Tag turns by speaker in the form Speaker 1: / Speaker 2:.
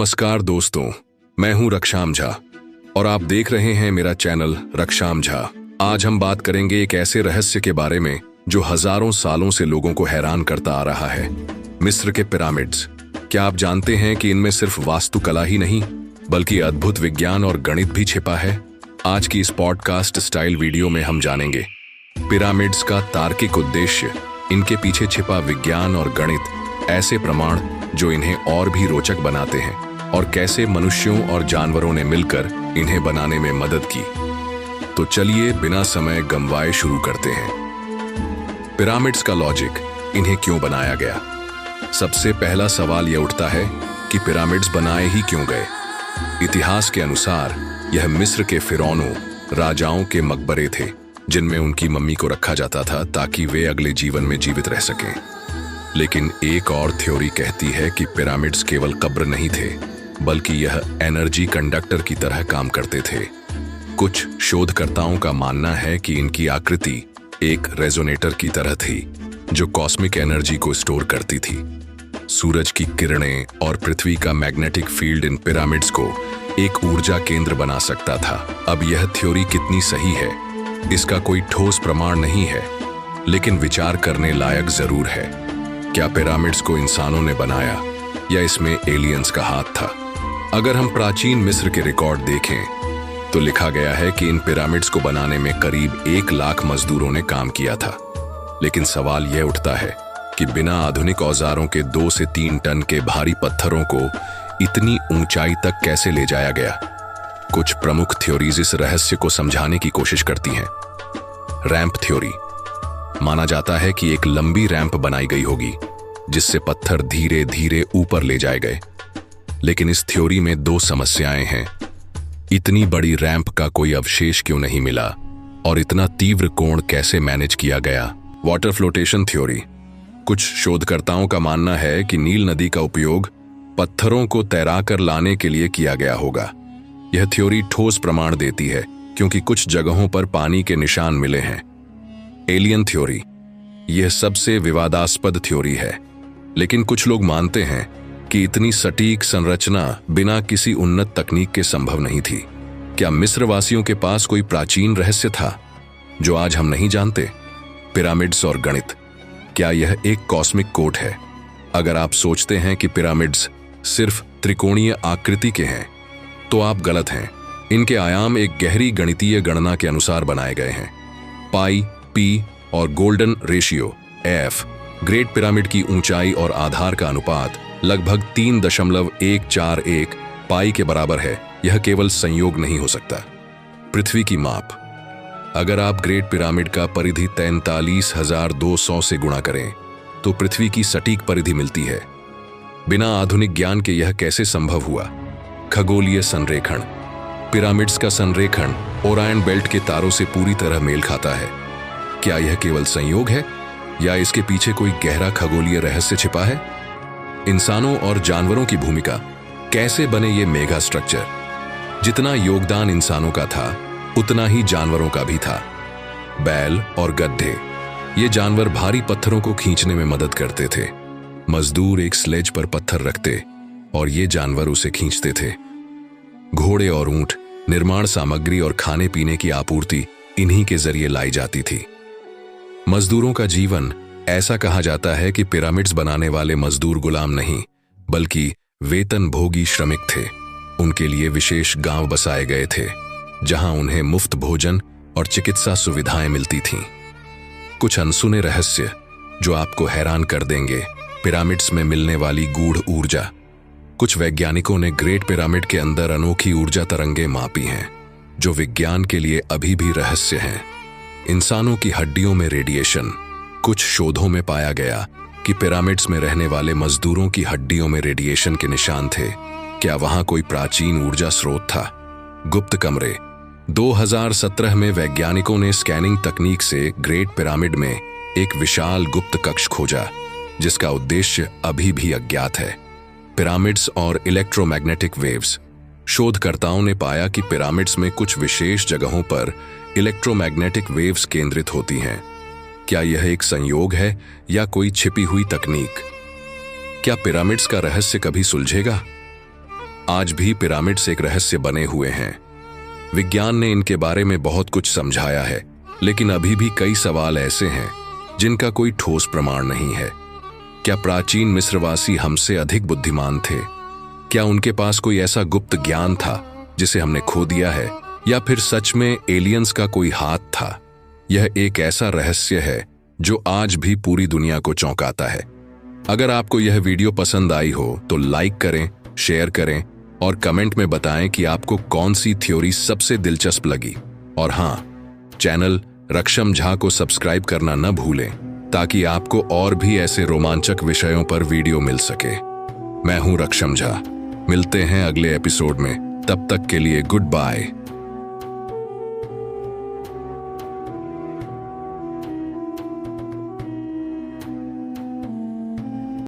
Speaker 1: नमस्कार दोस्तों, मैं हूं रक्षाम झा और आप देख रहे हैं मेरा चैनल रक्षाम झा। आज हम बात करेंगे एक ऐसे रहस्य के बारे में जो हजारों सालों से लोगों को हैरान करता आ रहा है, मिस्र के पिरामिड्स। क्या आप जानते हैं कि इनमें सिर्फ वास्तुकला ही नहीं बल्कि अद्भुत विज्ञान और गणित भी छिपा है? आज की इस पॉडकास्ट स्टाइल वीडियो में हम जानेंगे पिरामिड्स का तार्किक उद्देश्य, इनके पीछे छिपा विज्ञान और गणित, ऐसे प्रमाण जो इन्हें और भी रोचक बनाते हैं, और कैसे मनुष्यों और जानवरों ने मिलकर इन्हें बनाने में मदद की। तो चलिए बिना समय गंवाए शुरू करते हैं। पिरामिड्स का लॉजिक, इन्हें क्यों बनाया गया? सबसे पहला सवाल यह उठता है कि पिरामिड्स बनाए ही क्यों गए? इतिहास के अनुसार यह मिस्र के फिरौनों, राजाओं के मकबरे थे जिनमें उनकी मम्मी को रखा जाता था ताकि वे अगले जीवन में जीवित रह सकें। लेकिन एक और थ्योरी कहती है कि पिरामिड्स केवल कब्र नहीं थे बल्कि यह एनर्जी कंडक्टर की तरह काम करते थे। कुछ शोधकर्ताओं का मानना है कि इनकी आकृति एक रेजोनेटर की तरह थी जो कॉस्मिक एनर्जी को स्टोर करती थी। सूरज की किरणें और पृथ्वी का मैग्नेटिक फील्ड इन पिरामिड्स को एक ऊर्जा केंद्र बना सकता था। अब यह थ्योरी कितनी सही है, इसका कोई ठोस प्रमाण नहीं है, लेकिन विचार करने लायक जरूर है। क्या पिरामिड्स को इंसानों ने बनाया या इसमें एलियंस का हाथ था? अगर हम प्राचीन मिस्र के रिकॉर्ड देखें तो लिखा गया है कि इन पिरामिड्स को बनाने में करीब 1 लाख मजदूरों ने काम किया था। लेकिन सवाल यह उठता है कि बिना आधुनिक औजारों के 2 से 3 टन के भारी पत्थरों को इतनी ऊंचाई तक कैसे ले जाया गया? कुछ प्रमुख थ्योरीज इस रहस्य को समझाने की कोशिश करती हैं। रैंप थ्योरी, माना जाता है कि एक लंबी रैंप बनाई गई होगी जिससे पत्थर धीरे धीरे ऊपर ले जाए गए। लेकिन इस थ्योरी में 2 समस्याएं हैं। इतनी बड़ी रैंप का कोई अवशेष क्यों नहीं मिला और इतना तीव्र कोण कैसे मैनेज किया गया? वाटर फ्लोटेशन थ्योरी, कुछ शोधकर्ताओं का मानना है कि नील नदी का उपयोग पत्थरों को तैराकर लाने के लिए किया गया होगा। यह थ्योरी ठोस प्रमाण देती है क्योंकि कुछ जगहों पर पानी के निशान मिले हैं। एलियन थ्योरी, यह सबसे विवादास्पद थ्योरी है, लेकिन कुछ लोग मानते हैं कि इतनी सटीक संरचना बिना किसी उन्नत तकनीक के संभव नहीं थी। क्या मिस्र वासियों के पास कोई प्राचीन रहस्य था जो आज हम नहीं जानते? पिरामिड्स और गणित, क्या यह एक कॉस्मिक कोड है? अगर आप सोचते हैं कि पिरामिड्स सिर्फ त्रिकोणीय आकृति के हैं तो आप गलत हैं। इनके आयाम एक गहरी गणितीय गणना के अनुसार बनाए गए हैं। पाई, पी और golden ratio F, great pyramid की ऊंचाई और आधार का अनुपात लगभग 3.141 पाई के बराबर है। यह केवल संयोग नहीं हो सकता। पृथ्वी की माप, अगर आप ग्रेट पिरामिड का परिधि 43,200 से गुणा करें तो पृथ्वी की सटीक परिधि मिलती है। बिना आधुनिक ज्ञान के यह कैसे संभव हुआ? खगोलीय संरेखण, पिरामिड्स का संरेखण ओरायन बेल्ट के तारों से पूरी तरह मेल खाता है। क्या यह केवल संयोग है या इसके पीछे कोई गहरा खगोलीय रहस्य छिपा है? इंसानों और जानवरों की भूमिका, कैसे बने ये मेगा स्ट्रक्चर? जितना योगदान इंसानों का था उतना ही जानवरों का भी था। बैल और गड्ढे, ये जानवर भारी पत्थरों को खींचने में मदद करते थे। मजदूर एक स्लेज पर पत्थर रखते और ये जानवर उसे खींचते थे। घोड़े और ऊंट, निर्माण सामग्री और खाने पीने की आपूर्ति इन्हीं के जरिए लाई जाती थी। मजदूरों का जीवन, ऐसा कहा जाता है कि पिरामिड्स बनाने वाले मजदूर गुलाम नहीं बल्कि वेतन भोगी श्रमिक थे। उनके लिए विशेष गांव बसाए गए थे जहां उन्हें मुफ्त भोजन और चिकित्सा सुविधाएं मिलती थीं। कुछ अनसुने रहस्य जो आपको हैरान कर देंगे। पिरामिड्स में मिलने वाली गूढ़ ऊर्जा, कुछ वैज्ञानिकों ने ग्रेट पिरामिड के अंदर अनोखी ऊर्जा तरंगें मापी हैं जो विज्ञान के लिए अभी भी रहस्य हैं। इंसानों की हड्डियों में रेडिएशन, कुछ शोधों में पाया गया कि पिरामिड्स में रहने वाले मजदूरों की हड्डियों में रेडिएशन के निशान थे। क्या वहां कोई प्राचीन ऊर्जा स्रोत था? गुप्त कमरे, 2017 में वैज्ञानिकों ने स्कैनिंग तकनीक से ग्रेट पिरामिड में एक विशाल गुप्त कक्ष खोजा जिसका उद्देश्य अभी भी अज्ञात है। पिरामिड्स और इलेक्ट्रोमैग्नेटिक वेव्स, शोधकर्ताओं ने पाया कि पिरामिड्स में कुछ विशेष जगहों पर इलेक्ट्रोमैग्नेटिक वेव्स केंद्रित होती हैं। क्या यह एक संयोग है या कोई छिपी हुई तकनीक? क्या पिरामिड्स का रहस्य कभी सुलझेगा? आज भी पिरामिड्स एक रहस्य बने हुए हैं। विज्ञान ने इनके बारे में बहुत कुछ समझाया है, लेकिन अभी भी कई सवाल ऐसे हैं जिनका कोई ठोस प्रमाण नहीं है। क्या प्राचीन मिस्रवासी हमसे अधिक बुद्धिमान थे? क्या उनके पास कोई ऐसा गुप्त ज्ञान था जिसे हमने खो दिया है, या फिर सच में एलियंस का कोई हाथ था? यह एक ऐसा रहस्य है जो आज भी पूरी दुनिया को चौंकाता है। अगर आपको यह वीडियो पसंद आई हो तो लाइक करें, शेयर करें और कमेंट में बताएं कि आपको कौन सी थ्योरी सबसे दिलचस्प लगी। और हाँ, चैनल रक्षम झा को सब्सक्राइब करना न भूलें ताकि आपको और भी ऐसे रोमांचक विषयों पर वीडियो मिल सके। मैं हूं रक्षम झा। मिलते हैं अगले एपिसोड में। तब तक के लिए गुड बाय।